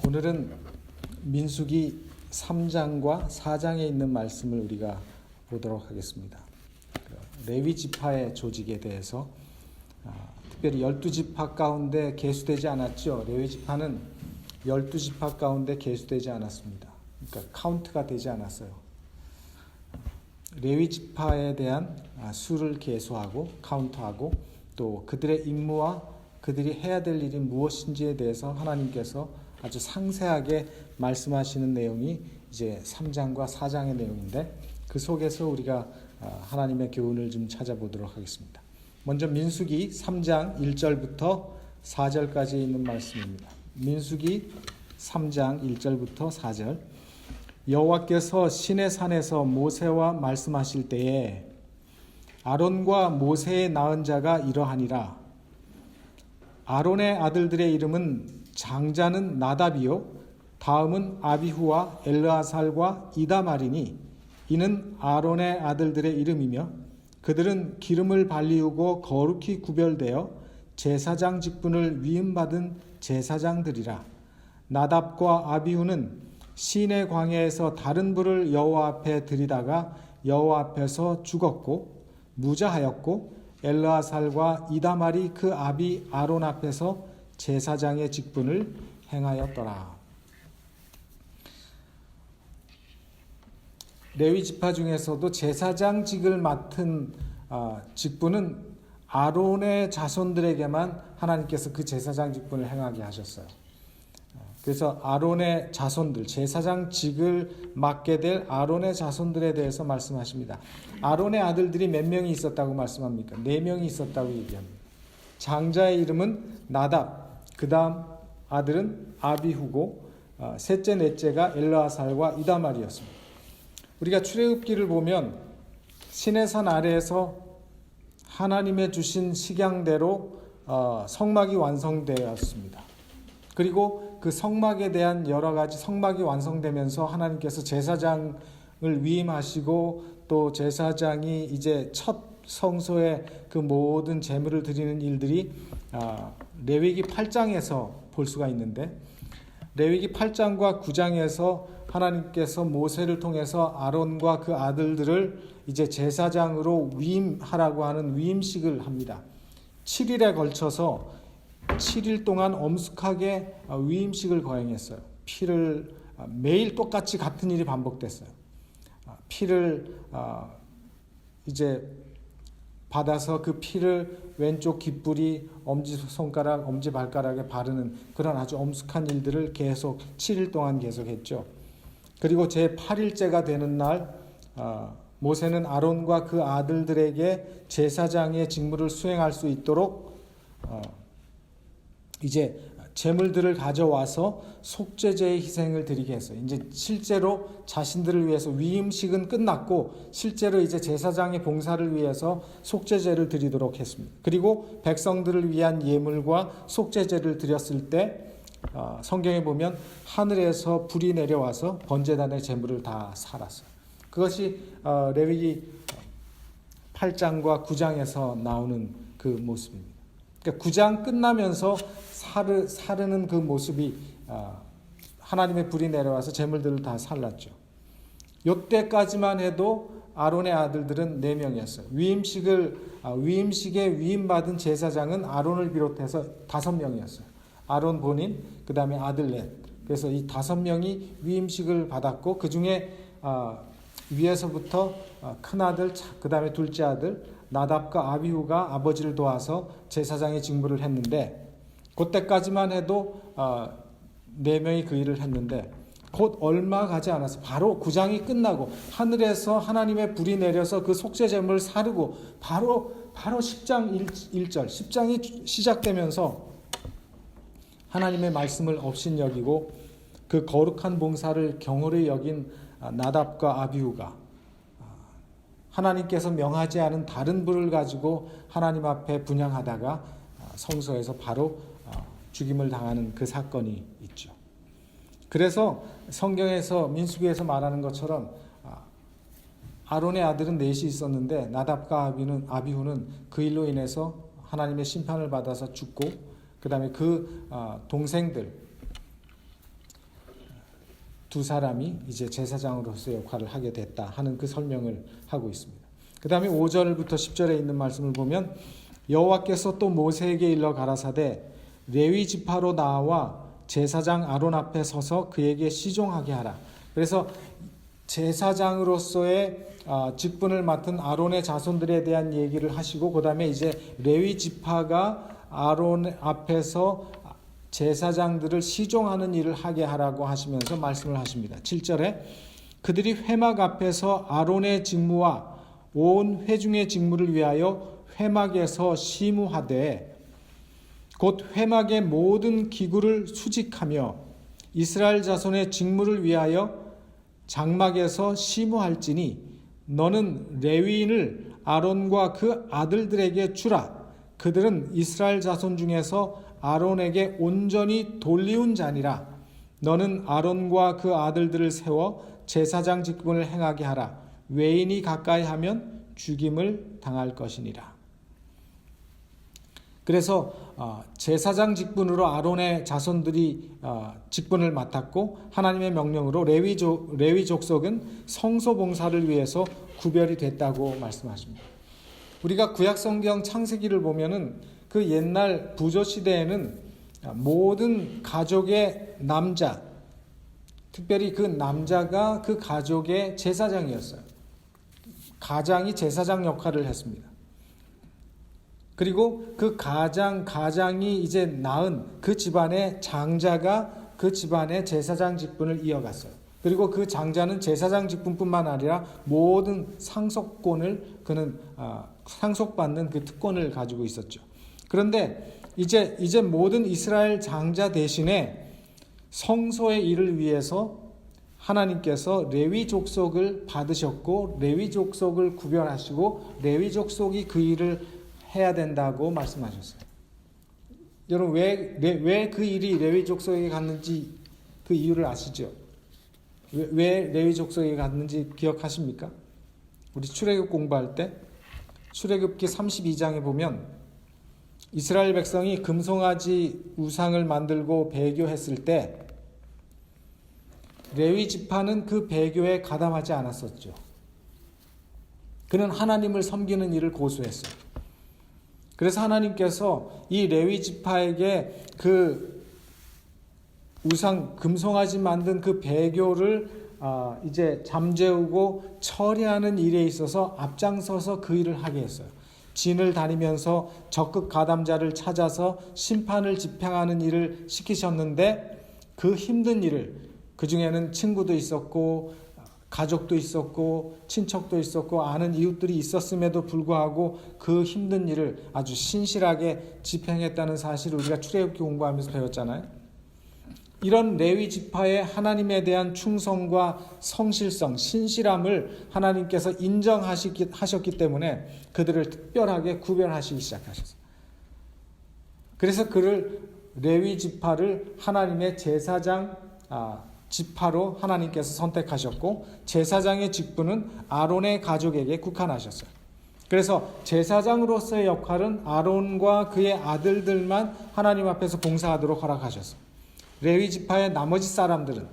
오늘은 민수기 3장과 4장에 있는 말씀을 우리가 보도록 하겠습니다. 레위 지파의 조직에 대해서 특별히 12지파 가운데 계수되지 않았죠. 레위 지파는 12지파 가운데 계수되지 않았습니다. 그러니까 카운트가 되지 않았어요. 레위 지파에 대한 수를 계수하고 카운트하고 또 그들의 임무와 그들이 해야 될 일이 무엇인지에 대해서 하나님께서 아주 상세하게 말씀하시는 내용이 이제 3장과 4장의 내용인데, 그 속에서 우리가 하나님의 교훈을 좀 찾아보도록 하겠습니다. 먼저 민수기 3장 1절부터 4절까지 있는 말씀입니다. 민수기 3장 1절부터 4절. 여호와께서 시내산에서 모세와 말씀하실 때에 아론과 모세의 낳은 자가 이러하니라. 아론의 아들들의 이름은 장자는 나답이요 다음은 아비후와 엘르아살과 이다말이니 이는 아론의 아들들의 이름이며 그들은 기름을 발리우고 거룩히 구별되어 제사장 직분을 위임받은 제사장들이라. 나답과 아비후는 시내 광야에서 다른 불을 여호와 앞에 들이다가 여호와 앞에서 죽었고 무자하였고, 엘르아살과 이다말이 그 아비 아론 앞에서 제사장의 직분을 행하였더라. 레위 지파 중에서도 제사장직을 맡은 직분은 아론의 자손들에게만 하나님께서 그 제사장 직분을 행하게 하셨어요. 그래서 아론의 자손들, 제사장직을 맡게 될 아론의 자손들에 대해서 말씀하십니다. 아론의 아들들이 몇 명이 있었다고 말씀합니까? 4명이 있었다고 얘기합니다. 장자의 이름은 나답, 그 다음 아들은 아비후고 셋째 넷째가 엘르아살과 이다말이었습니다. 우리가 출애굽기를 보면 시내산 아래에서 하나님의 주신 식양대로 성막이 완성되었습니다. 그리고 그 성막에 대한 여러 가지 성막이 완성되면서 하나님께서 제사장을 위임하시고 또 제사장이 이제 첫 성소에 그 모든 제물을 드리는 일들이 레위기 8장에서 볼 수가 있는데, 레위기 8장과 9장에서 하나님께서 모세를 통해서 아론과 그 아들들을 이제 제사장으로 위임하라고 하는 위임식을 합니다. 7일에 걸쳐서 7일 동안 엄숙하게 위임식을 거행했어요. 피를 매일 똑같이 같은 일이 반복됐어요. 피를 이제 받아서 그 피를 왼쪽 깃불이 엄지손가락, 엄지발가락에 바르는 그런 아주 엄숙한 일들을 계속 7일 동안 계속했죠. 그리고 제8일째가 되는 날 모세는 아론과 그 아들들에게 제사장의 직무를 수행할 수 있도록 이제 제물들을 가져와서 속죄제의 희생을 드리게 했어요. 이제 실제로 자신들을 위해서 위임식은 끝났고 실제로 이제 제사장의 봉사를 위해서 속죄제를 드리도록 했습니다. 그리고 백성들을 위한 예물과 속죄제를 드렸을 때 성경에 보면 하늘에서 불이 내려와서 번제단의 제물을 다 살았어요. 그것이 레위기 8장과 9장에서 나오는 그 모습입니다. 그러니까 9장 끝나면서 사르는 그 모습이 하나님의 불이 내려와서 제물들을 다 살랐죠. 이때까지만 해도 아론의 아들들은 4명이었어요. 위임식에 위임받은 제사장은 아론을 비롯해서 5명이었어요. 아론 본인, 그 다음에 아들 넷. 그래서 이 5명이 위임식을 받았고, 그 중에 위에서부터 큰아들, 그 다음에 둘째 아들 나답과 아비후가 아버지를 도와서 제사장의 직무를 했는데, 그때까지만 해도 4명이 그 일을 했는데, 곧 얼마 가지 않아서 바로 9장이 끝나고 하늘에서 하나님의 불이 내려서 그 속죄제물을 사르고 바로 10장 1절 10장이 시작되면서 하나님의 말씀을 업신여기고 그 거룩한 봉사를 경홀히 여긴 나답과 아비후가 하나님께서 명하지 않은 다른 불을 가지고 하나님 앞에 분향하다가 성소에서 바로 죽임을 당하는 그 사건이 있죠. 그래서 성경에서 민수기에서 말하는 것처럼 아론의 아들은 넷이 있었는데 나답과 아비후는 그 일로 인해서 하나님의 심판을 받아서 죽고, 그 다음에 그 동생들 두 사람이 이제 제사장으로서 역할을 하게 됐다 하는 그 설명을 하고 있습니다. 그 다음에 5절부터 10절에 있는 말씀을 보면 여호와께서 또 모세에게 일러 가라사대 레위 지파로 나와 제사장 아론 앞에 서서 그에게 시종하게 하라. 그래서 제사장으로서의 직분을 맡은 아론의 자손들에 대한 얘기를 하시고 그 다음에 이제 레위 지파가 아론 앞에서 제사장들을 시종하는 일을 하게 하라고 하시면서 말씀을 하십니다. 7절에 그들이 회막 앞에서 아론의 직무와 온 회중의 직무를 위하여 회막에서 시무하되 곧 회막의 모든 기구를 수직하며 이스라엘 자손의 직무를 위하여 장막에서 시무할지니 너는 레위인을 아론과 그 아들들에게 주라. 그들은 이스라엘 자손 중에서 아론에게 온전히 돌리운 자니라. 너는 아론과 그 아들들을 세워 제사장 직분을 행하게 하라. 외인이 가까이 하면 죽임을 당할 것이니라. 그래서 제사장 직분으로 아론의 자손들이 직분을 맡았고 하나님의 명령으로 레위 족속은 성소 봉사를 위해서 구별이 됐다고 말씀하십니다. 우리가 구약성경 창세기를 보면은 그 옛날 부조 시대에는 모든 가족의 남자, 특별히 그 남자가 그 가족의 제사장이었어요. 가장이 제사장 역할을 했습니다. 그리고 그 가장이 이제 낳은 그 집안의 장자가 그 집안의 제사장 직분을 이어갔어요. 그리고 그 장자는 제사장 직분뿐만 아니라 모든 상속권을 그는 상속받는 그 특권을 가지고 있었죠. 그런데 이제 모든 이스라엘 장자 대신에 성소의 일을 위해서 하나님께서 레위 족속을 받으셨고 레위 족속을 구별하시고 레위 족속이 그 일을 해야 된다고 말씀하셨어요. 여러분 왜 그 일이 레위 족속에게 갔는지 그 이유를 아시죠? 왜 레위 족속에게 갔는지 기억하십니까? 우리 출애굽 공부할 때 출애굽기 32장에 보면 이스라엘 백성이 금송아지 우상을 만들고 배교했을 때 레위 지파는 그 배교에 가담하지 않았었죠. 그는 하나님을 섬기는 일을 고수했어요. 그래서 하나님께서 이 레위 지파에게 그 우상 금송아지 만든 그 배교를 이제 잠재우고 처리하는 일에 있어서 앞장서서 그 일을 하게 했어요. 진을 다니면서 적극 가담자를 찾아서 심판을 집행하는 일을 시키셨는데 그 힘든 일을, 그 중에는 친구도 있었고 가족도 있었고 친척도 있었고 아는 이웃들이 있었음에도 불구하고 그 힘든 일을 아주 신실하게 집행했다는 사실을 우리가 출애굽기 공부하면서 배웠잖아요. 이런 레위 지파의 하나님에 대한 충성과 성실성, 신실함을 하나님께서 인정하셨기 때문에 그들을 특별하게 구별하시기 시작하셨어요. 그래서 그를 레위 지파를 하나님의 제사장 지파로 하나님께서 선택하셨고 제사장의 직분은 아론의 가족에게 국한하셨어요. 그래서 제사장으로서의 역할은 아론과 그의 아들들만 하나님 앞에서 봉사하도록 허락하셨어요. 레위 지파의 나머지 사람들은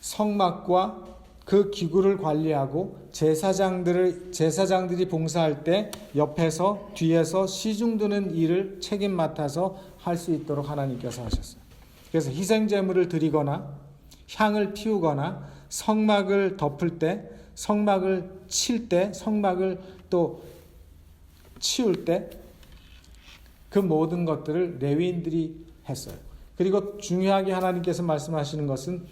성막과 그 기구를 관리하고 제사장들이 봉사할 때 옆에서 뒤에서 시중드는 일을 책임 맡아서 할 수 있도록 하나님께서 하셨어요. 그래서 희생제물을 드리거나 향을 피우거나 성막을 덮을 때, 성막을 칠 때, 성막을 또 치울 때 그 모든 것들을 레위인들이 했어요. 그리고 중요하게 하나님께서 말씀하시는 것은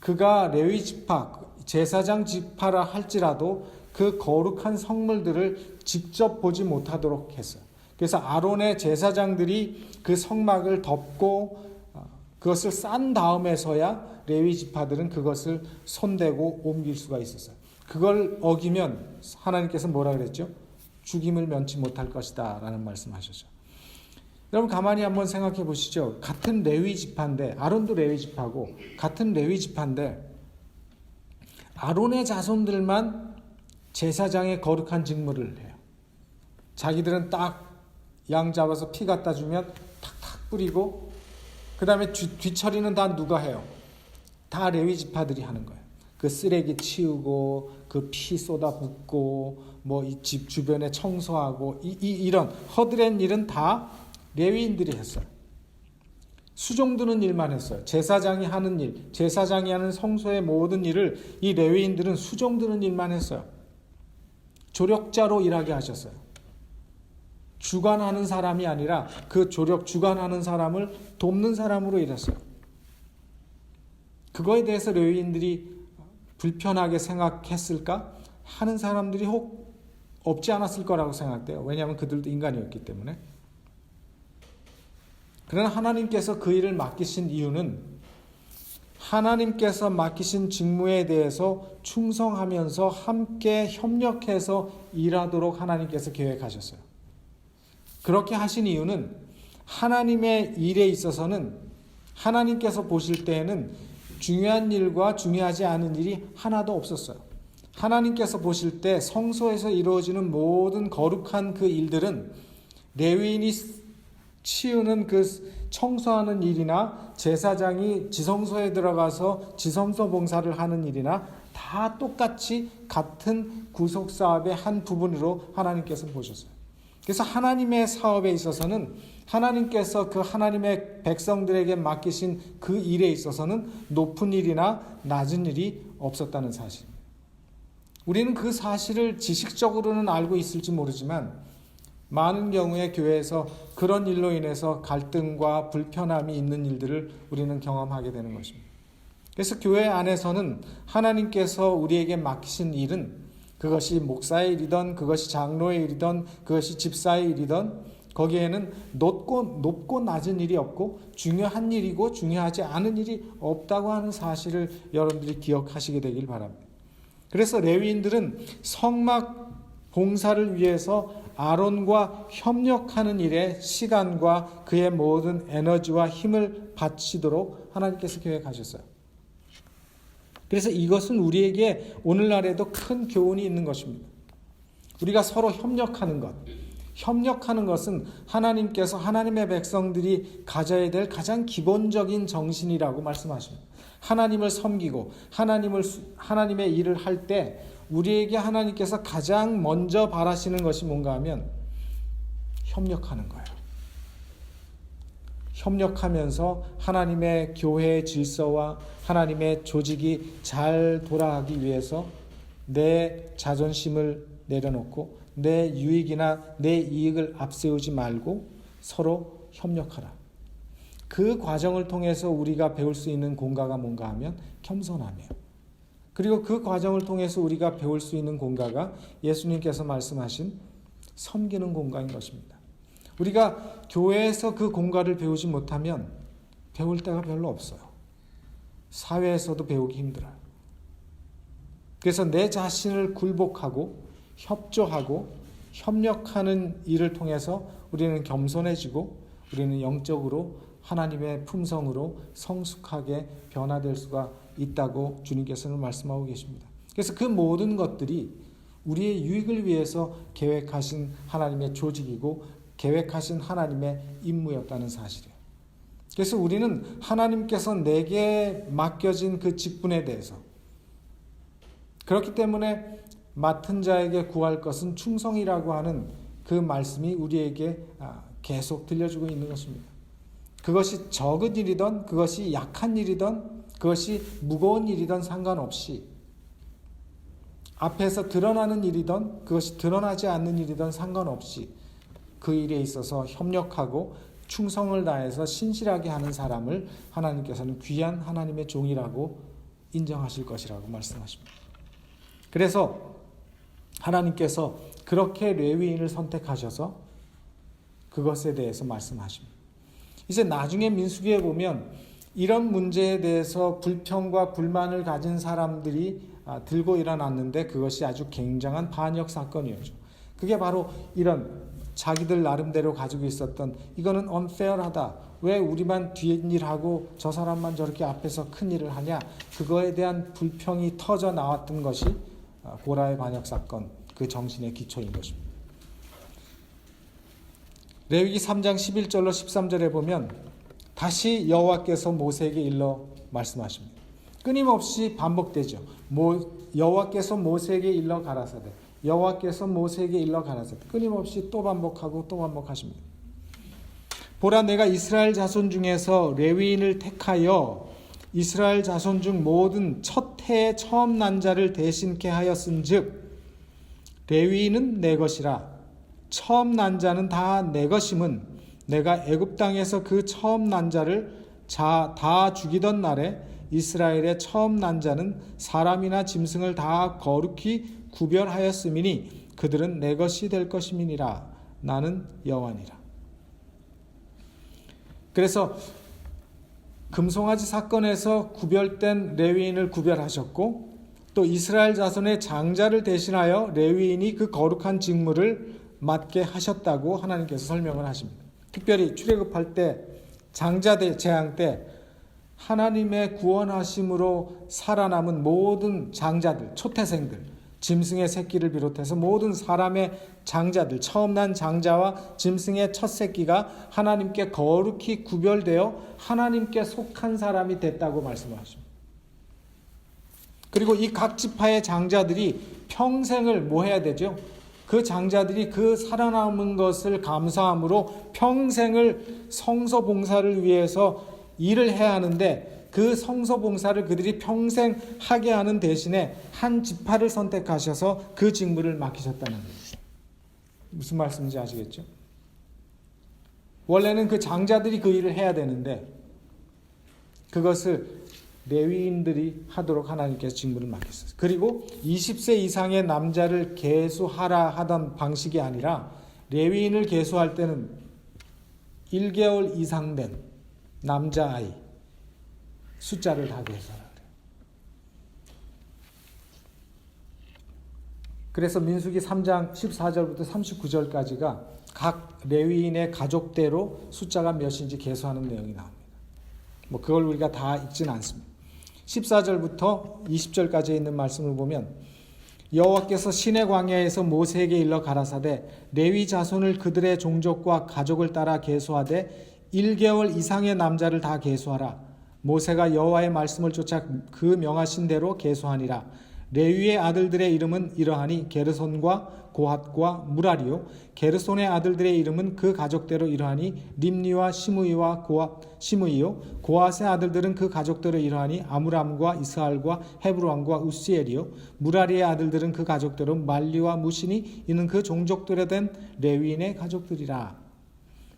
그가 레위 지파, 제사장 지파라 할지라도 그 거룩한 성물들을 직접 보지 못하도록 했어요. 그래서 아론의 제사장들이 그 성막을 덮고 그것을 싼 다음에서야 레위 지파들은 그것을 손대고 옮길 수가 있었어요. 그걸 어기면 하나님께서 뭐라 그랬죠? 죽임을 면치 못할 것이다 라는 말씀하셨죠. 여러분 가만히 한번 생각해 보시죠. 같은 레위 지파인데, 아론도 레위 지파고 같은 레위 지파인데 아론의 자손들만 제사장의 거룩한 직무를 해요. 자기들은 딱 양 잡아서 피 갖다 주면 탁탁 뿌리고 그 다음에 뒤처리는 다 누가 해요? 다 레위 지파들이 하는 거예요. 그 쓰레기 치우고 그 피 쏟아붓고 뭐 이 집 주변에 청소하고 이런 허드렛 일은 다 레위인들이 했어요. 수종드는 일만 했어요. 제사장이 하는 일, 제사장이 하는 성소의 모든 일을 이 레위인들은 수종드는 일만 했어요. 조력자로 일하게 하셨어요. 주관하는 사람이 아니라 그 주관하는 사람을 돕는 사람으로 일했어요. 그거에 대해서 레위인들이 불편하게 생각했을까? 하는 사람들이 혹 없지 않았을 거라고 생각돼요. 왜냐하면 그들도 인간이었기 때문에. 그러나 하나님께서 그 일을 맡기신 이유는 하나님께서 맡기신 직무에 대해서 충성하면서 함께 협력해서 일하도록 하나님께서 계획하셨어요. 그렇게 하신 이유는 하나님의 일에 있어서는 하나님께서 보실 때에는 중요한 일과 중요하지 않은 일이 하나도 없었어요. 하나님께서 보실 때 성소에서 이루어지는 모든 거룩한 그 일들은 레위인이 치우는 그 청소하는 일이나 제사장이 지성소에 들어가서 지성소 봉사를 하는 일이나 다 똑같이 같은 구속 사업의 한 부분으로 하나님께서 보셨어요. 그래서 하나님의 사업에 있어서는 하나님께서 그 하나님의 백성들에게 맡기신 그 일에 있어서는 높은 일이나 낮은 일이 없었다는 사실입니다. 우리는 그 사실을 지식적으로는 알고 있을지 모르지만 많은 경우에 교회에서 그런 일로 인해서 갈등과 불편함이 있는 일들을 우리는 경험하게 되는 것입니다. 그래서 교회 안에서는 하나님께서 우리에게 맡기신 일은 그것이 목사의 일이든 그것이 장로의 일이든 그것이 집사의 일이든 거기에는 높고 낮은 일이 없고 중요한 일이고 중요하지 않은 일이 없다고 하는 사실을 여러분들이 기억하시게 되길 바랍니다. 그래서 레위인들은 성막 봉사를 위해서 아론과 협력하는 일에 시간과 그의 모든 에너지와 힘을 바치도록 하나님께서 계획하셨어요. 그래서 이것은 우리에게 오늘날에도 큰 교훈이 있는 것입니다. 우리가 서로 협력하는 것. 협력하는 것은 하나님께서 하나님의 백성들이 가져야 될 가장 기본적인 정신이라고 말씀하십니다. 하나님을 섬기고 하나님의 일을 할 때 우리에게 하나님께서 가장 먼저 바라시는 것이 뭔가 하면 협력하는 거예요. 협력하면서 하나님의 교회의 질서와 하나님의 조직이 잘 돌아가기 위해서 내 자존심을 내려놓고 내 유익이나 내 이익을 앞세우지 말고 서로 협력하라. 그 과정을 통해서 우리가 배울 수 있는 공과가 뭔가 하면 겸손함이에요. 그리고 그 과정을 통해서 우리가 배울 수 있는 공과가 예수님께서 말씀하신 섬기는 공과인 것입니다. 우리가 교회에서 그 공과를 배우지 못하면 배울 데가 별로 없어요. 사회에서도 배우기 힘들어요. 그래서 내 자신을 굴복하고 협조하고 협력하는 일을 통해서 우리는 겸손해지고 우리는 영적으로 하나님의 품성으로 성숙하게 변화될 수가 있다고 주님께서는 말씀하고 계십니다. 그래서 그 모든 것들이 우리의 유익을 위해서 계획하신 하나님의 조직이고 계획하신 하나님의 임무였다는 사실이에요. 그래서 우리는 하나님께서 내게 맡겨진 그 직분에 대해서 그렇기 때문에 맡은 자에게 구할 것은 충성이라고 하는 그 말씀이 우리에게 계속 들려주고 있는 것입니다. 그것이 적은 일이든 그것이 약한 일이든 그것이 무거운 일이든 상관없이 앞에서 드러나는 일이든 그것이 드러나지 않는 일이든 상관없이 그 일에 있어서 협력하고 충성을 다해서 신실하게 하는 사람을 하나님께서는 귀한 하나님의 종이라고 인정하실 것이라고 말씀하십니다. 그래서 하나님께서 그렇게 레위인을 선택하셔서 그것에 대해서 말씀하십니다. 이제 나중에 민수기에 보면 이런 문제에 대해서 불평과 불만을 가진 사람들이 들고 일어났는데 그것이 아주 굉장한 반역 사건이었죠. 그게 바로 이런 자기들 나름대로 가지고 있었던 이거는 unfair하다. 왜 우리만 뒷일하고 저 사람만 저렇게 앞에서 큰 일을 하냐. 그거에 대한 불평이 터져 나왔던 것이 고라의 반역 사건, 그 정신의 기초인 것입니다. 레위기 3장 11절로 13절에 보면 다시 여호와께서 모세에게 일러 말씀하십니다. 끊임없이 반복되죠. 여호와께서 모세에게 일러 가라사대, 여호와께서 모세에게 일러 가라사대, 끊임없이 또 반복하고 또 반복하십니다. 보라, 내가 이스라엘 자손 중에서 레위인을 택하여 이스라엘 자손 중 모든 첫 해에 처음 난 자를 대신케 하였은즉 레위인은 내 것이라. 처음 난 자는 다 내 것임은 내가 애굽 땅에서 그 처음 난 자를 다 죽이던 날에 이스라엘의 처음 난 자는 사람이나 짐승을 다 거룩히 구별하였음이니 그들은 내 것이 될 것임이니라. 나는 여호와니라. 그래서 금송아지 사건에서 구별된 레위인을 구별하셨고, 또 이스라엘 자손의 장자를 대신하여 레위인이 그 거룩한 직무를 맡게 하셨다고 하나님께서 설명을 하십니다. 특별히 출애굽할 때, 장자 재앙 때 하나님의 구원하심으로 살아남은 모든 장자들, 초태생들, 짐승의 새끼를 비롯해서 모든 사람의 장자들, 처음 난 장자와 짐승의 첫 새끼가 하나님께 거룩히 구별되어 하나님께 속한 사람이 됐다고 말씀을 하십니다. 그리고 이 각 지파의 장자들이 평생을 뭐 해야 되죠? 그 장자들이 그 살아남은 것을 감사함으로 평생을 성서 봉사를 위해서 일을 해야 하는데, 그 성서 봉사를 그들이 평생 하게 하는 대신에 한 지파를 선택하셔서 그 직무를 맡기셨다는 거예요. 무슨 말씀인지 아시겠죠? 원래는 그 장자들이 그 일을 해야 되는데 그것을 레위인들이 하도록 하나님께서 직무를 맡겼어요. 그리고 20세 이상의 남자를 계수하라 하던 방식이 아니라 레위인을 계수할 때는 1개월 이상 된 남자아이 숫자를 다 계수하라 그래요. 그래서 민수기 3장 14절부터 39절까지가 각 레위인의 가족대로 숫자가 몇인지 계수하는 내용이 나옵니다. 그걸 우리가 다 읽지는 않습니다. 14절부터 20절까지 있는 말씀을 보면, 여호와께서 시내 광야에서 모세에게 일러 가라사대 레위 자손을 그들의 종족과 가족을 따라 계수하되 1개월 이상의 남자를 다 계수하라. 모세가 여호와의 말씀을 쫓아 그 명하신 대로 계수하니라. 레위의 아들들의 이름은 이러하니 게르손과 고핫과 무라리요. 게르손의 아들들의 이름은 그 가족대로 이러하니 림니와 시므이와 시므이요. 고핫의 아들들은 그 가족대로 이러하니 아므람과 이스할과 헤브론과 우시엘이요. 무라리의 아들들은 그 가족대로 말리와 무시니 이는 그 종족대로 된 레위인의 가족들이라.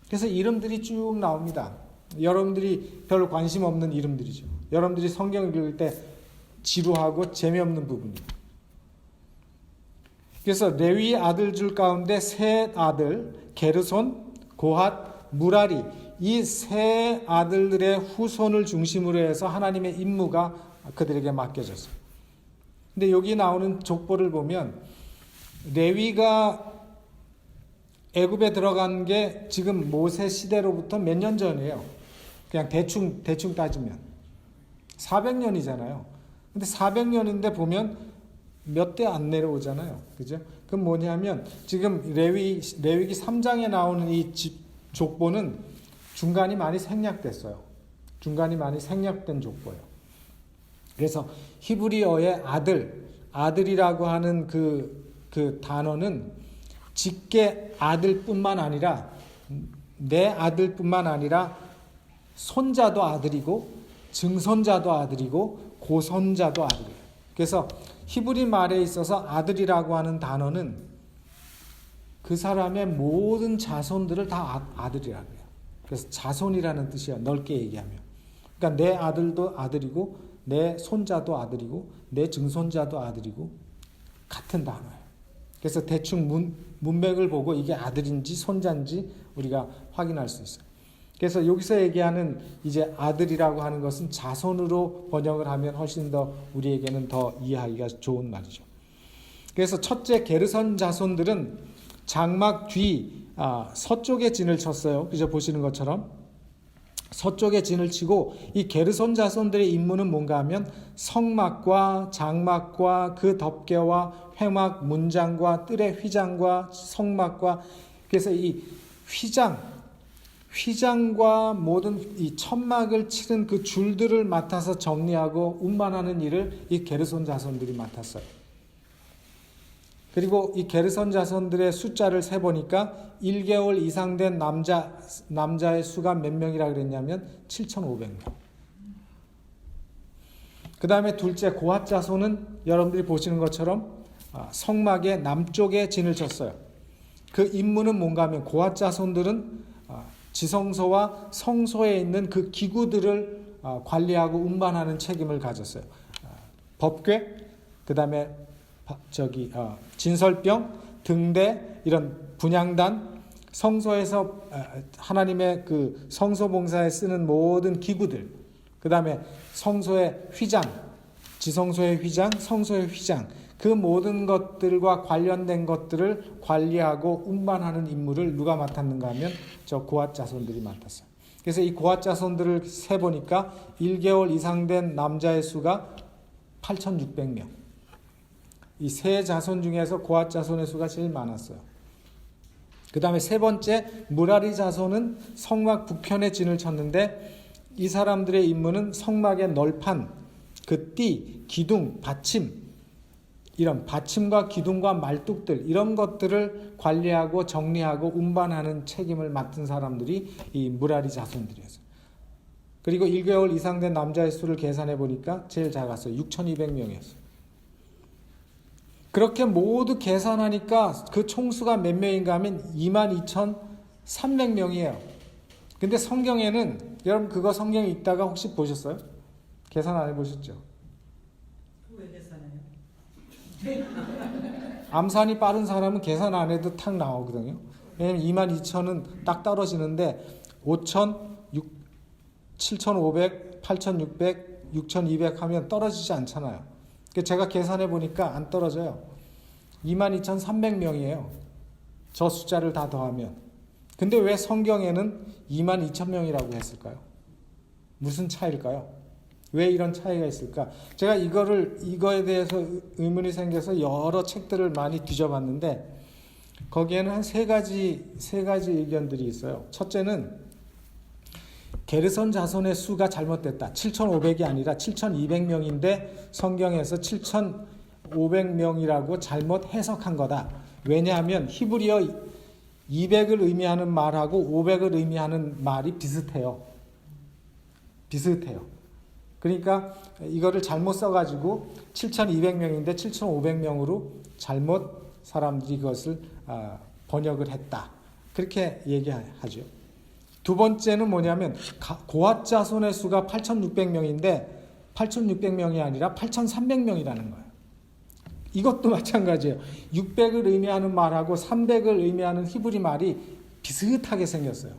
그래서 이름들이 쭉 나옵니다. 여러분들이 별 관심 없는 이름들이죠. 여러분들이 성경을 읽을 때 지루하고 재미없는 부분이에요. 그래서 레위 아들들 가운데 세 아들 게르손, 고핫, 무라리, 이 세 아들들의 후손을 중심으로 해서 하나님의 임무가 그들에게 맡겨졌어요. 근데 여기 나오는 족보를 보면 레위가 애굽에 들어간 게 지금 모세 시대로부터 몇 년 전이에요. 그냥 대충 따지면 400년이잖아요. 근데 400년인데 보면 몇 대 안 내려오잖아요. 그죠? 그럼 뭐냐면 지금 레위기 3장에 나오는 이 족보는 중간이 많이 생략됐어요. 중간이 많이 생략된 족보예요. 그래서 히브리어의 아들이라고 하는 그 단어는 직계 아들뿐만 아니라 내 아들뿐만 아니라 손자도 아들이고 증손자도 아들이고 고손자도 아들이에요. 그래서 히브리 말에 있어서 아들이라고 하는 단어는 그 사람의 모든 자손들을 다 아들이라고 해요. 그래서 자손이라는 뜻이에요. 넓게 얘기하면. 그러니까 내 아들도 아들이고 내 손자도 아들이고 내 증손자도 아들이고 같은 단어예요. 그래서 대충 문맥을 보고 이게 아들인지 손자인지 우리가 확인할 수 있어요. 그래서 여기서 얘기하는 이제 아들이라고 하는 것은 자손으로 번역을 하면 훨씬 더 우리에게는 더 이해하기가 좋은 말이죠. 그래서 첫째 게르손 자손들은 장막 뒤 서쪽에 진을 쳤어요. 그죠? 보시는 것처럼 서쪽에 진을 치고, 이 게르손 자손들의 임무는 뭔가 하면 성막과 장막과 그 덮개와 회막 문장과 뜰의 휘장과 성막과, 그래서 이 휘장과 모든 이 천막을 치는 그 줄들을 맡아서 정리하고 운반하는 일을 이 게르손 자손들이 맡았어요. 그리고 이 게르손 자손들의 숫자를 세보니까 1개월 이상 된 남자의 수가 몇 명이라 그랬냐면 7,500명. 그 다음에 둘째 고핫 자손은 여러분들이 보시는 것처럼 성막의 남쪽에 진을 쳤어요. 그 임무는 뭔가 하면 고핫 자손들은 지성소와 성소에 있는 그 기구들을 관리하고 운반하는 책임을 가졌어요. 법궤, 그 다음에 진설병, 등대, 이런 분향단, 성소에서 하나님의 그 성소 봉사에 쓰는 모든 기구들, 그 다음에 성소의 휘장, 지성소의 휘장, 성소의 휘장, 그 모든 것들과 관련된 것들을 관리하고 운반하는 임무를 누가 맡았는가 하면 저 고핫 자손들이 맡았어요. 그래서 이 고핫 자손들을 세보니까 1개월 이상 된 남자의 수가 8,600명. 이 세 자손 중에서 고핫 자손의 수가 제일 많았어요. 그 다음에 세 번째 무라리 자손은 성막 북편에 진을 쳤는데 이 사람들의 임무는 성막의 널판, 그 띠, 기둥, 받침, 이런 받침과 기둥과 말뚝들, 이런 것들을 관리하고 정리하고 운반하는 책임을 맡은 사람들이 이 무라리 자손들이었어요. 그리고 1개월 이상 된 남자의 수를 계산해 보니까 제일 작았어요. 6,200명이었어요. 그렇게 모두 계산하니까 그 총수가 몇 명인가 하면 22,300명이에요. 근데 성경에는, 여러분 그거 성경에 읽다가 혹시 보셨어요? 계산 안 해보셨죠? 왜 계산해요? 암산이 빠른 사람은 계산 안 해도 탁 나오거든요. 왜냐면 22,000은 딱 떨어지는데 5,000, 7,500, 8,600, 6,200 하면 떨어지지 않잖아요. 제가 계산해 보니까 안 떨어져요. 22,300명이에요. 저 숫자를 다 더하면. 근데 왜 성경에는 22,000명이라고 했을까요? 무슨 차이일까요? 왜 이런 차이가 있을까? 제가 이거에 대해서 의문이 생겨서 여러 책들을 많이 뒤져봤는데 거기에는 한 세 가지 의견들이 있어요. 첫째는 게르손 자손의 수가 잘못됐다. 7,500이 아니라 7,200명인데 성경에서 7,500명이라고 잘못 해석한 거다. 왜냐하면 히브리어 200을 의미하는 말하고 500을 의미하는 말이 비슷해요. 그러니까 이거를 잘못 써가지고 7,200명인데 7,500명으로 잘못 사람들이 그것을 번역을 했다. 그렇게 얘기하죠. 두 번째는 뭐냐면 고핫 자손의 수가 8,600명인데 8,600명이 아니라 8,300명이라는 거예요. 이것도 마찬가지예요. 600을 의미하는 말하고 300을 의미하는 히브리 말이 비슷하게 생겼어요.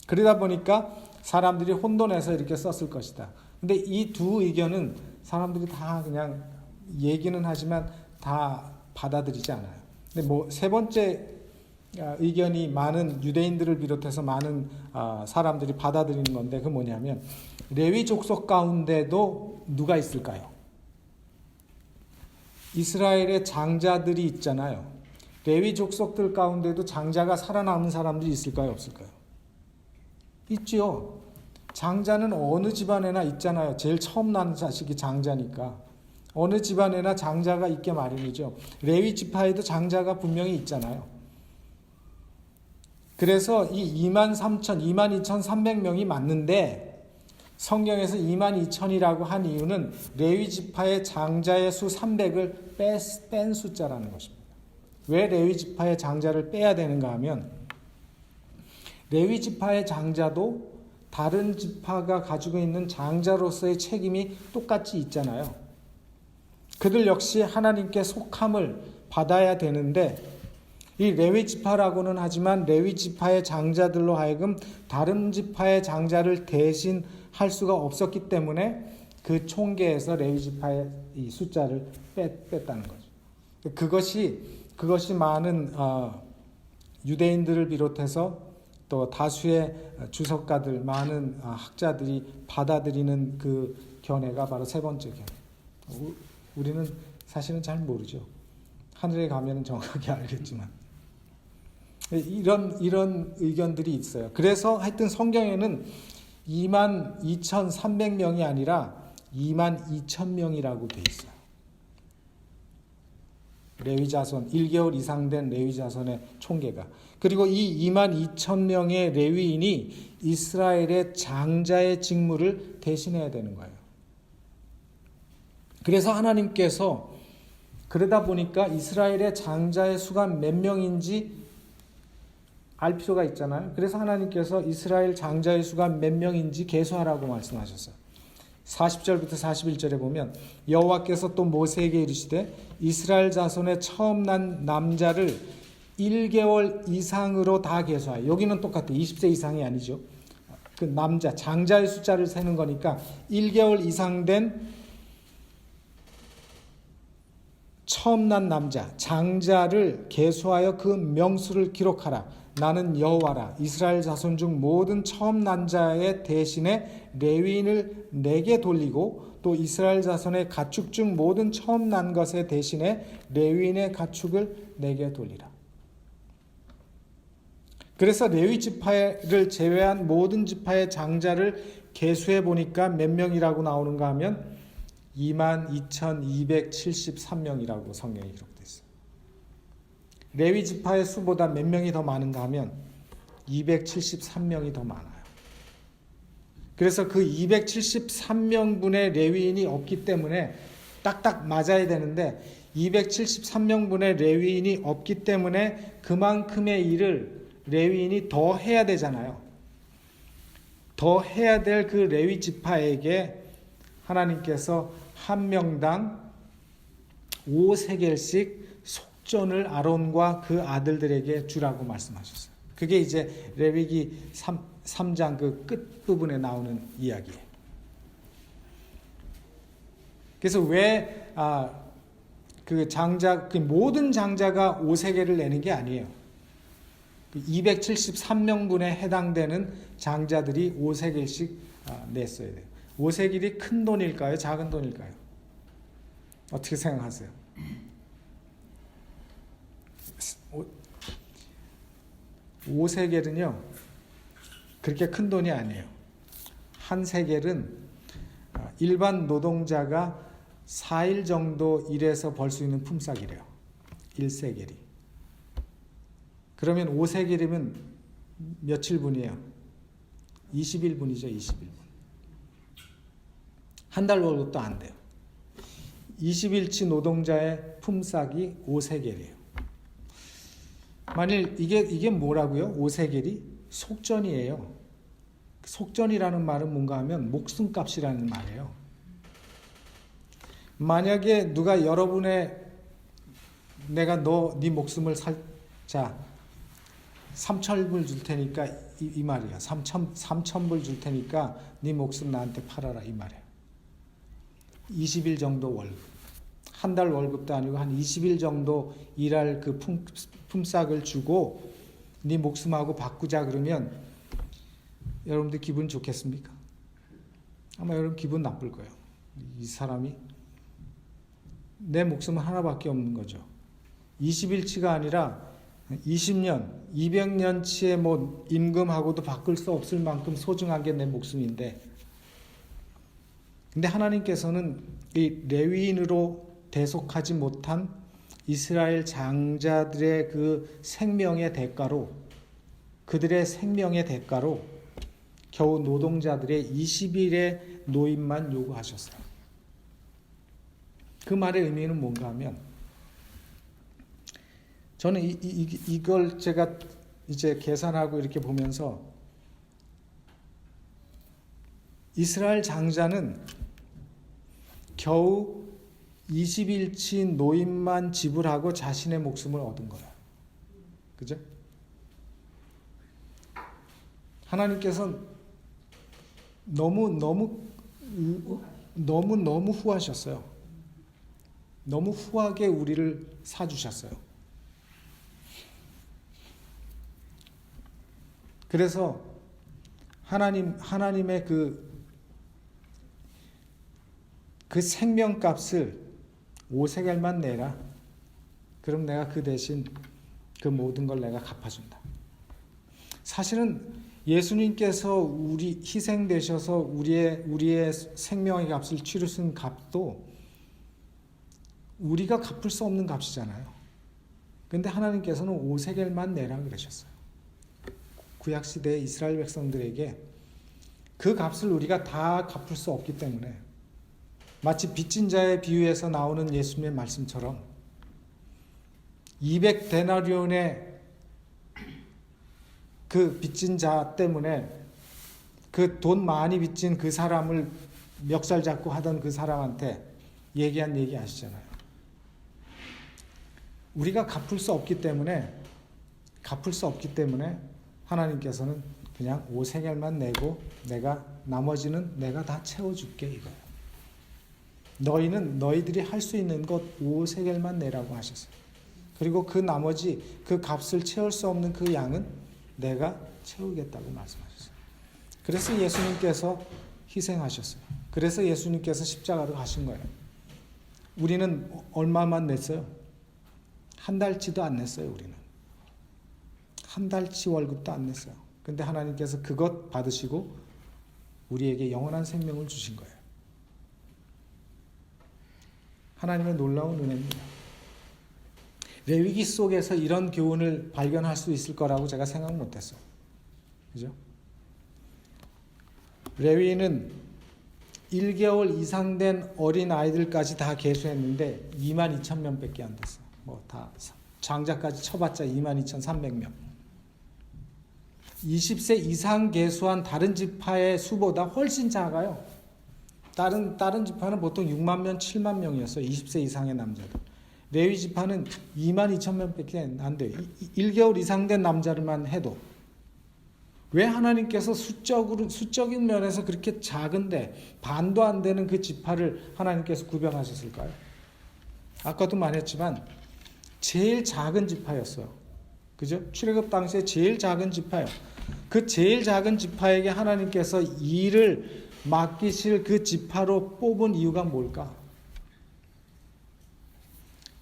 그러다 보니까 사람들이 혼돈해서 이렇게 썼을 것이다. 근데 이 두 의견은 사람들이 다 그냥 얘기는 하지만 다 받아들이지 않아요. 근데 세 번째 의견이 많은 유대인들을 비롯해서 많은 사람들이 받아들이는 건데 그 뭐냐면 레위 족속 가운데도 누가 있을까요? 이스라엘의 장자들이 있잖아요. 레위 족속들 가운데도 장자가 살아남은 사람들이 있을까요? 없을까요? 있지요. 장자는 어느 집안에나 있잖아요. 제일 처음 난 자식이 장자니까. 어느 집안에나 장자가 있게 마련이죠. 레위 지파에도 장자가 분명히 있잖아요. 그래서 이 22,300명이 맞는데 성경에서 22,000이라고 한 이유는 레위 지파의 장자의 수 300을 뺀 숫자라는 것입니다. 왜 레위 지파의 장자를 빼야 되는가 하면 레위 지파의 장자도 다른 지파가 가지고 있는 장자로서의 책임이 똑같이 있잖아요. 그들 역시 하나님께 속함을 받아야 되는데 이 레위 지파라고는 하지만 레위 지파의 장자들로 하여금 다른 지파의 장자를 대신할 수가 없었기 때문에 그 총계에서 레위 지파의 이 숫자를 뺐다는 거죠. 그것이 많은 유대인들을 비롯해서 또 다수의 주석가들, 많은 학자들이 받아들이는 그 견해가 바로 세 번째 견해. 우리는 사실은 잘 모르죠. 하늘에 가면 정확하게 알겠지만. 이런 의견들이 있어요. 그래서 하여튼 성경에는 22,300명이 아니라 22,000명이라고 돼 있어요. 레위 자손 1개월 이상 된 레위 자손의 총계가. 그리고 이 22,000명의 레위인이 이스라엘의 장자의 직무를 대신해야 되는 거예요. 그래서 하나님께서 그러다 보니까 이스라엘의 장자의 수가 몇 명인지 알 필요가 있잖아요. 그래서 하나님께서 이스라엘 장자의 수가 몇 명인지 계수하라고 말씀하셨어요. 40절부터 41절에 보면 여호와께서 또 모세에게 이르시되 이스라엘 자손의 처음 난 남자를 1개월 이상으로 다 계수하여. 여기는 똑같아. 20세 이상이 아니죠. 그 남자 장자의 숫자를 세는 거니까 1개월 이상 된 처음 난 남자 장자를 계수하여 그 명수를 기록하라. 나는 여호와라. 이스라엘 자손 중 모든 처음 난 자의 대신에 레위인을 내게 돌리고 또 이스라엘 자손의 가축 중 모든 처음 난 것의 대신에 레위인의 가축을 내게 돌리라. 그래서 레위 지파를 제외한 모든 지파의 장자를 계수해 보니까 몇 명이라고 나오는가 하면 22,273명이라고 성경에 기록되어 있어요. 레위 지파의 수보다 몇 명이 더 많은가 하면 273명이 더 많아요. 그래서 그 273명분의 레위인이 없기 때문에 딱딱 맞아야 되는데 273명분의 레위인이 없기 때문에 그만큼의 일을 레위인이 더 해야 되잖아요. 더 해야 될 그 레위 지파에게 하나님께서 한 명당 5세겔씩 속전을 아론과 그 아들들에게 주라고 말씀하셨어요. 그게 이제 레위기 3장 그 끝부분에 나오는 이야기예요. 그래서 왜 그 모든 장자가 5세겔을 내는 게 아니에요. 273명분에 해당되는 장자들이 5세겔씩 냈어야 돼요. 5세겔이 큰 돈일까요? 작은 돈일까요? 어떻게 생각하세요? 5세겔은요 그렇게 큰 돈이 아니에요. 한 세겔은 일반 노동자가 4일 정도 일해서 벌 수 있는 품삯이래요. 1세겔이. 그러면 5세겔이면 며칠분이에요? 21분이죠. 21분. 한 달 월급도 안 돼요. 20일치 노동자의 품삯이 5세겔이에요. 만일 이게 뭐라고요? 5세겔이 속전이에요. 속전이라는 말은 뭔가 하면 목숨값이라는 말이에요. 만약에 누가 내가 네 목숨을 자 3,000불 줄 테니까 이 말이야. 3,000불 줄 테니까 네 목숨 나한테 팔아라 이 말이에요. 20일 정도 월급. 한 달 월급도 아니고 한 20일 정도 일할 그 품삯을 주고 네 목숨하고 바꾸자 그러면 여러분들 기분 좋겠습니까? 아마 여러분 기분 나쁠 거예요. 이 사람이 내 목숨은 하나밖에 없는 거죠. 20일치가 아니라 20년, 200년치의 뭐 임금하고도 바꿀 수 없을 만큼 소중한 게 내 목숨인데, 근데 하나님께서는 이 레위인으로 대속하지 못한 이스라엘 장자들의 그 생명의 대가로, 그들의 생명의 대가로 겨우 노동자들의 20일의 노임만 요구하셨어요. 그 말의 의미는 뭔가 하면, 저는 이걸 제가 이제 계산하고 이렇게 보면서 이스라엘 장자는 겨우 20일치 노임만 지불하고 자신의 목숨을 얻은 거예요. 그죠? 하나님께서 너무 후하셨어요. 너무 후하게 우리를 사주셨어요. 그래서 하나님의 그 생명값을 5세겔만 내라. 그럼 내가 그 대신 그 모든 걸 내가 갚아준다. 사실은 예수님께서 우리 희생되셔서 우리의 생명의 값을 치르신 값도 우리가 갚을 수 없는 값이잖아요. 근데 하나님께서는 5세겔만 내라 그러셨어요. 구약시대의 이스라엘 백성들에게 그 값을 우리가 다 갚을 수 없기 때문에 마치 빚진 자의 비유에서 나오는 예수님의 말씀처럼 200데나리온의 그 빚진 자 때문에 그 돈 많이 빚진 그 사람을 멱살 잡고 하던 그 사람한테 얘기한 얘기 아시잖아요. 우리가 갚을 수 없기 때문에 하나님께서는 그냥 5세겔만 내고 나머지는 내가 다 채워줄게 이거예요. 너희들이 할 수 있는 것 5세겔만 내라고 하셨어요. 그리고 그 나머지 그 값을 채울 수 없는 그 양은 내가 채우겠다고 말씀하셨어요. 그래서 예수님께서 희생하셨어요. 그래서 예수님께서 십자가로 가신 거예요. 우리는 얼마만 냈어요? 한 달치도 안 냈어요. 우리는 한 달치 월급도 안 냈어요. 근데 하나님께서 그것 받으시고 우리에게 영원한 생명을 주신 거예요. 하나님의 놀라운 은혜입니다. 레위기 속에서 이런 교훈을 발견할 수 있을 거라고 제가 생각 못했어요. 그죠? 레위는 1개월 이상 된 어린 아이들까지 다 계수했는데 22,000명밖에 안 됐어요. 다 장자까지 쳐봤자 22,300명. 20세 이상 계수한 다른 지파의 수보다 훨씬 작아요. 다른 지파는 보통 6만 명, 7만 명이었어요. 20세 이상의 남자들. 레위 지파는 22,000명밖에 안 돼요. 1개월 이상 된 남자들만 해도. 왜 하나님께서 수적인 면에서 그렇게 작은데 반도 안 되는 그 지파를 하나님께서 구별하셨을까요? 아까도 말했지만 제일 작은 지파였어요. 그죠? 출애굽 당시에 제일 작은 지파예요. 그 제일 작은 지파에게 하나님께서 일을 맡기실 그 지파로 뽑은 이유가 뭘까?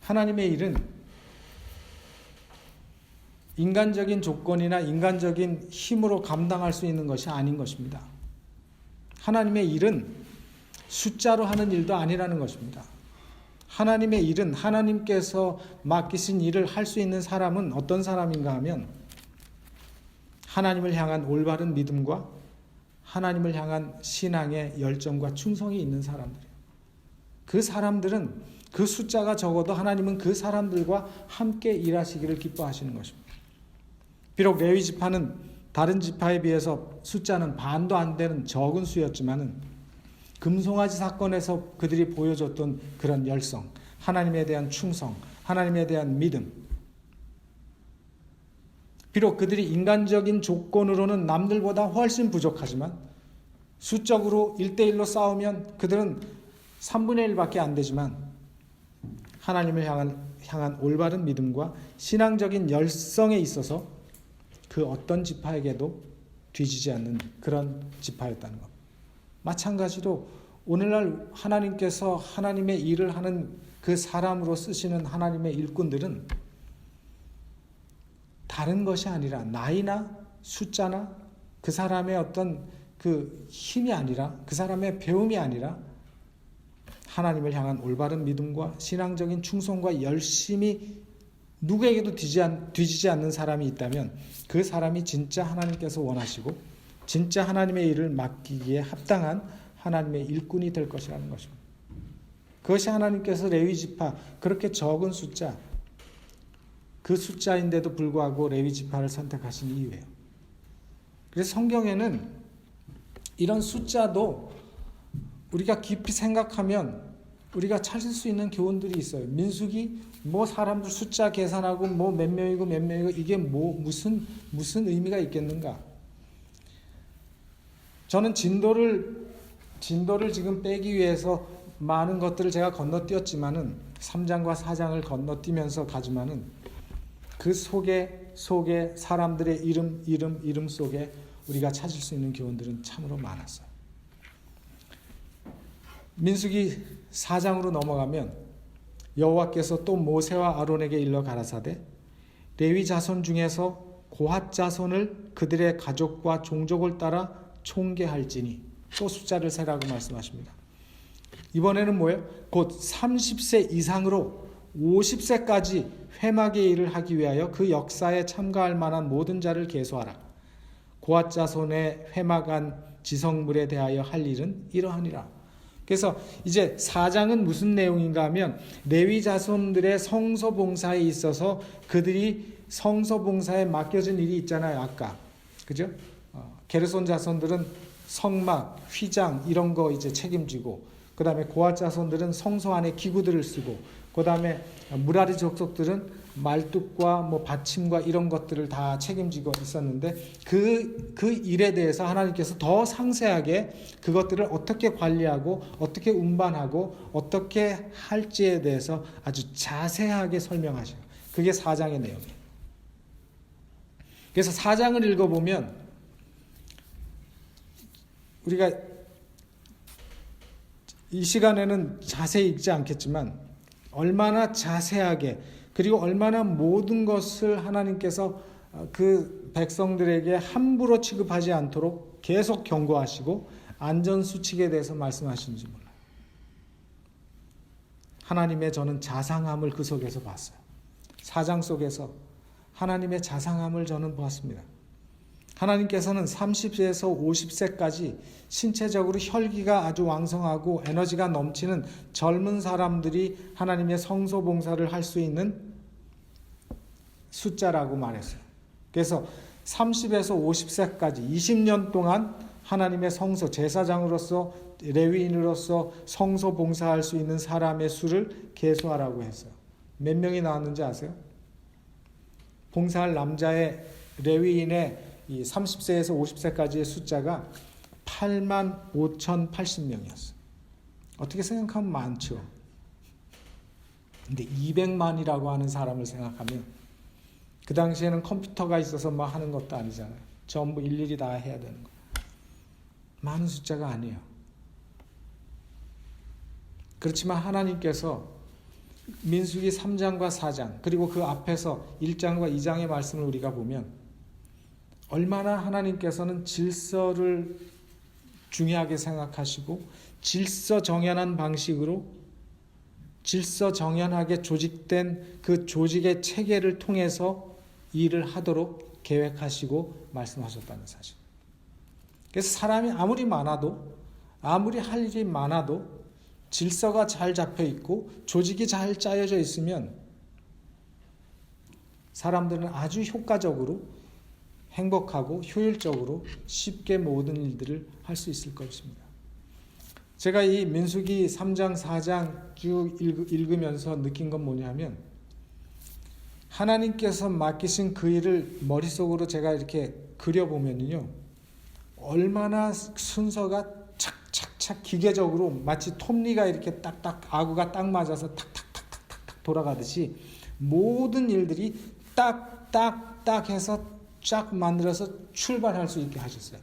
하나님의 일은 인간적인 조건이나 인간적인 힘으로 감당할 수 있는 것이 아닌 것입니다. 하나님의 일은 숫자로 하는 일도 아니라는 것입니다. 하나님의 일은 하나님께서 맡기신 일을 할 수 있는 사람은 어떤 사람인가 하면 하나님을 향한 올바른 믿음과 하나님을 향한 신앙의 열정과 충성이 있는 사람들이에요. 그 사람들은 그 숫자가 적어도 하나님은 그 사람들과 함께 일하시기를 기뻐하시는 것입니다. 비록 레위 지파는 다른 지파에 비해서 숫자는 반도 안 되는 적은 수였지만은 금송아지 사건에서 그들이 보여줬던 그런 열성, 하나님에 대한 충성, 하나님에 대한 믿음. 비록 그들이 인간적인 조건으로는 남들보다 훨씬 부족하지만 수적으로 1대1로 싸우면 그들은 3분의 1밖에 안 되지만 하나님을 향한 올바른 믿음과 신앙적인 열성에 있어서 그 어떤 지파에게도 뒤지지 않는 그런 지파였다는 것. 마찬가지로 오늘날 하나님께서 하나님의 일을 하는 그 사람으로 쓰시는 하나님의 일꾼들은 다른 것이 아니라 나이나 숫자나 그 사람의 어떤 그 힘이 아니라 그 사람의 배움이 아니라 하나님을 향한 올바른 믿음과 신앙적인 충성과 열심이 누구에게도 뒤지지 않는 사람이 있다면 그 사람이 진짜 하나님께서 원하시고 진짜 하나님의 일을 맡기기에 합당한 하나님의 일꾼이 될 것이라는 것입니다. 그것이 하나님께서 레위 지파 그렇게 적은 숫자 그 숫자인데도 불구하고 레위 지파를 선택하신 이유예요. 그래서 성경에는 이런 숫자도 우리가 깊이 생각하면 우리가 찾을 수 있는 교훈들이 있어요. 민수기 사람들 숫자 계산하고 몇 명이고 이게 무슨 의미가 있겠는가? 저는 진도를 지금 빼기 위해서 많은 것들을 제가 건너뛰었지만은 3장과 4장을 건너뛰면서 가지만은 그 속에 사람들의 이름 속에 우리가 찾을 수 있는 교훈들은 참으로 많았어요. 민수기 4장으로 넘어가면 여호와께서 또 모세와 아론에게 일러 가라사대 레위 자손 중에서 고핫 자손을 그들의 가족과 종족을 따라 총계할지니, 또 숫자를 세라고 말씀하십니다. 이번에는 뭐예요? 곧 30세 이상으로 50세까지 회막의 일을 하기 위하여 그 역사에 참가할 만한 모든 자를 계수하라. 고핫 자손의 회막한 지성물에 대하여 할 일은 이러하니라. 그래서 이제 4장은 무슨 내용인가 하면 레위 자손들의 성소 봉사에 있어서 그들이 성소 봉사에 맡겨진 일이 있잖아요. 아까 그죠? 게르손 자손들은 성막, 휘장 이런 거 이제 책임지고, 그 다음에 고핫 자손들은 성소 안에 기구들을 쓰고, 그 다음에 무라리 족속들은 말뚝과 뭐 받침과 이런 것들을 다 책임지고 있었는데, 그 일에 대해서 하나님께서 더 상세하게 그것들을 어떻게 관리하고 어떻게 운반하고 어떻게 할지에 대해서 아주 자세하게 설명하셔요. 그게 4장의 내용이에요. 그래서 4장을 읽어보면 우리가 이 시간에는 자세히 읽지 않겠지만 얼마나 자세하게, 그리고 얼마나 모든 것을 하나님께서 그 백성들에게 함부로 취급하지 않도록 계속 경고하시고 안전수칙에 대해서 말씀하시는지 몰라요. 하나님의 저는 자상함을 그 속에서 봤어요. 4장 속에서 하나님의 자상함을 저는 보았습니다. 하나님께서는 30세에서 50세까지 신체적으로 혈기가 아주 왕성하고 에너지가 넘치는 젊은 사람들이 하나님의 성소 봉사를 할 수 있는 숫자라고 말했어요. 그래서 30에서 50세까지 20년 동안 하나님의 성소 제사장으로서 레위인으로서 성소 봉사할 수 있는 사람의 수를 계수하라고 했어요. 몇 명이 나왔는지 아세요? 봉사할 남자의 레위인의 이 30세에서 50세까지의 숫자가 85,080명이었어요. 어떻게 생각하면 많죠. 근데 200만이라고 하는 사람을 생각하면, 그 당시에는 컴퓨터가 있어서 뭐 하는 것도 아니잖아요. 전부 일일이 다 해야 되는 거예요. 많은 숫자가 아니에요. 그렇지만 하나님께서 민수기 3장과 4장 그리고 그 앞에서 1장과 2장의 말씀을 우리가 보면 얼마나 하나님께서는 질서를 중요하게 생각하시고 질서 정연한 방식으로 질서 정연하게 조직된 그 조직의 체계를 통해서 일을 하도록 계획하시고 말씀하셨다는 사실. 그래서 사람이 아무리 많아도, 아무리 할 일이 많아도 질서가 잘 잡혀 있고 조직이 잘 짜여져 있으면 사람들은 아주 효과적으로 행복하고 효율적으로 쉽게 모든 일들을 할 수 있을 것입니다. 제가 이 민수기 3장 4장 쭉 읽으면서 느낀 건 뭐냐면, 하나님께서 맡기신 그 일을 머릿속으로 제가 이렇게 그려보면요, 얼마나 순서가 착착착 기계적으로 마치 톱니가 이렇게 딱딱 아구가 딱 맞아서 탁탁탁탁탁 돌아가듯이 모든 일들이 딱딱딱 해서 쫙 만들어서 출발할 수 있게 하셨어요.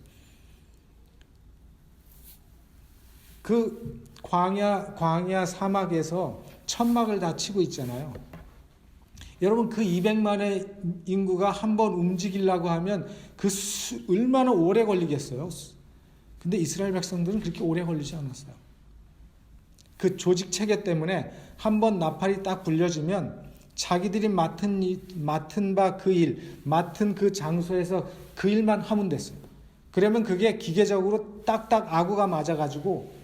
그 광야 사막에서 천막을 다 치고 있잖아요. 여러분, 그 200만의 인구가 한번 움직이려고 하면 얼마나 오래 걸리겠어요? 근데 이스라엘 백성들은 그렇게 오래 걸리지 않았어요. 그 조직 체계 때문에 한번 나팔이 딱 불려지면 자기들이 맡은 바 그 일, 맡은 그 장소에서 그 일만 하면 됐어요. 그러면 그게 기계적으로 딱딱 아구가 맞아가지고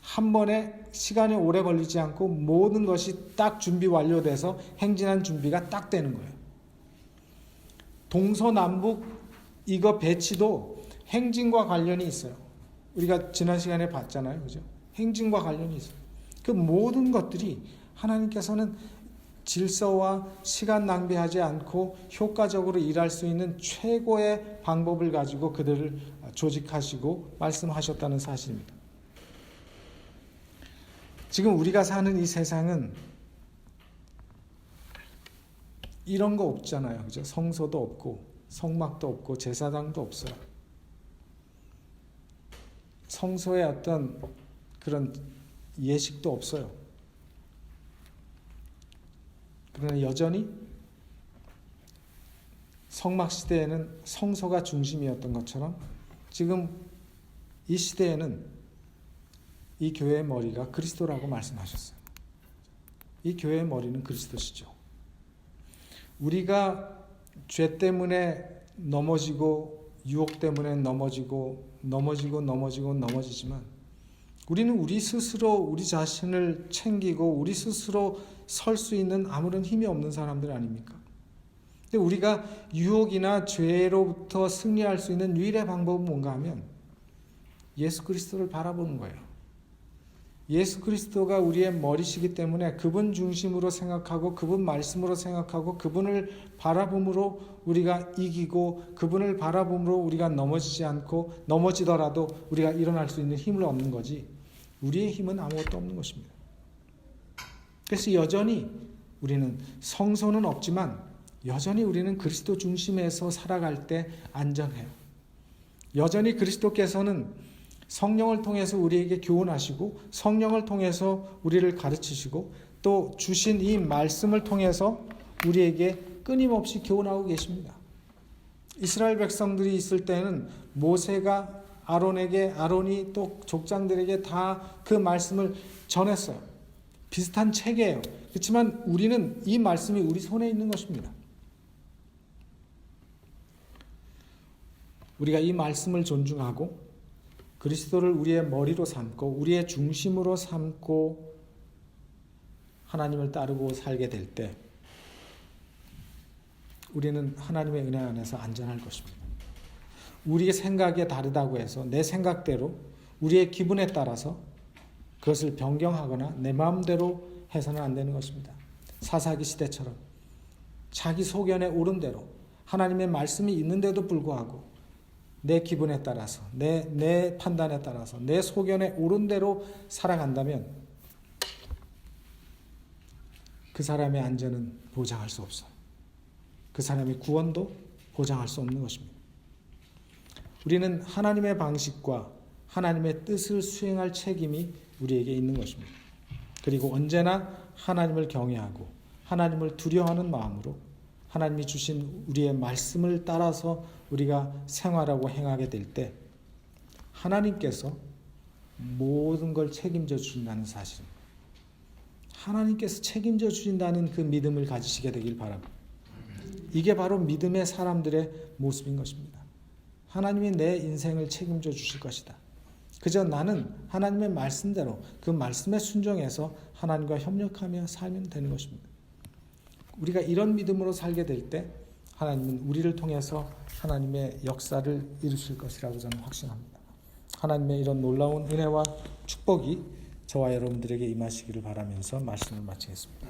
한 번에 시간이 오래 걸리지 않고 모든 것이 딱 준비 완료돼서 행진한 준비가 딱 되는 거예요. 동서남북 이거 배치도 행진과 관련이 있어요. 우리가 지난 시간에 봤잖아요. 그죠? 행진과 관련이 있어요. 그 모든 것들이 하나님께서는 질서와 시간 낭비하지 않고 효과적으로 일할 수 있는 최고의 방법을 가지고 그들을 조직하시고 말씀하셨다는 사실입니다. 지금 우리가 사는 이 세상은 이런 거 없잖아요. 그죠? 성소도 없고 성막도 없고 제사장도 없어요. 성소의 어떤 그런 예식도 없어요. 그러나 여전히 성막 시대에는 성소가 중심이었던 것처럼 지금 이 시대에는 이 교회의 머리가 그리스도라고 말씀하셨어요. 이 교회의 머리는 그리스도시죠. 우리가 죄 때문에 넘어지고 유혹 때문에 넘어지지만 우리는 우리 스스로 우리 자신을 챙기고 우리 스스로 설 수 있는 아무런 힘이 없는 사람들 아닙니까? 근데 우리가 유혹이나 죄로부터 승리할 수 있는 유일의 방법은 뭔가 하면 예수 그리스도를 바라보는 거예요. 예수 그리스도가 우리의 머리시기 때문에 그분 중심으로 생각하고 그분 말씀으로 생각하고 그분을 바라봄으로 우리가 이기고 그분을 바라봄으로 우리가 넘어지지 않고 넘어지더라도 우리가 일어날 수 있는 힘을 얻는 거지 우리의 힘은 아무것도 없는 것입니다. 그래서 여전히 우리는 성소는 없지만 여전히 우리는 그리스도 중심에서 살아갈 때 안전해요. 여전히 그리스도께서는 성령을 통해서 우리에게 교훈하시고 성령을 통해서 우리를 가르치시고 또 주신 이 말씀을 통해서 우리에게 끊임없이 교훈하고 계십니다. 이스라엘 백성들이 있을 때는 모세가 아론이 또 족장들에게 다 그 말씀을 전했어요. 비슷한 체계예요. 그렇지만 우리는 이 말씀이 우리 손에 있는 것입니다. 우리가 이 말씀을 존중하고 그리스도를 우리의 머리로 삼고 우리의 중심으로 삼고 하나님을 따르고 살게 될 때 우리는 하나님의 은혜 안에서 안전할 것입니다. 우리의 생각에 다르다고 해서 내 생각대로 우리의 기분에 따라서 그것을 변경하거나 내 마음대로 해서는 안 되는 것입니다. 사사기 시대처럼 자기 소견에 오른 대로 하나님의 말씀이 있는데도 불구하고 내 기분에 따라서 내 판단에 따라서 내 소견에 오른 대로 살아간다면 그 사람의 안전은 보장할 수 없어요. 그 사람의 구원도 보장할 수 없는 것입니다. 우리는 하나님의 방식과 하나님의 뜻을 수행할 책임이 우리에게 있는 것입니다. 그리고 언제나 하나님을 경외하고 하나님을 두려워하는 마음으로 하나님이 주신 우리의 말씀을 따라서 우리가 생활하고 행하게 될 때 하나님께서 모든 걸 책임져 주신다는 사실입니다. 하나님께서 책임져 주신다는 그 믿음을 가지시게 되길 바랍니다. 이게 바로 믿음의 사람들의 모습인 것입니다. 하나님이 내 인생을 책임져 주실 것이다. 그저 나는 하나님의 말씀대로 그 말씀에 순종해서 하나님과 협력하며 살면 되는 것입니다. 우리가 이런 믿음으로 살게 될 때 하나님은 우리를 통해서 하나님의 역사를 이루실 것이라고 저는 확신합니다. 하나님의 이런 놀라운 은혜와 축복이 저와 여러분들에게 임하시기를 바라면서 말씀을 마치겠습니다.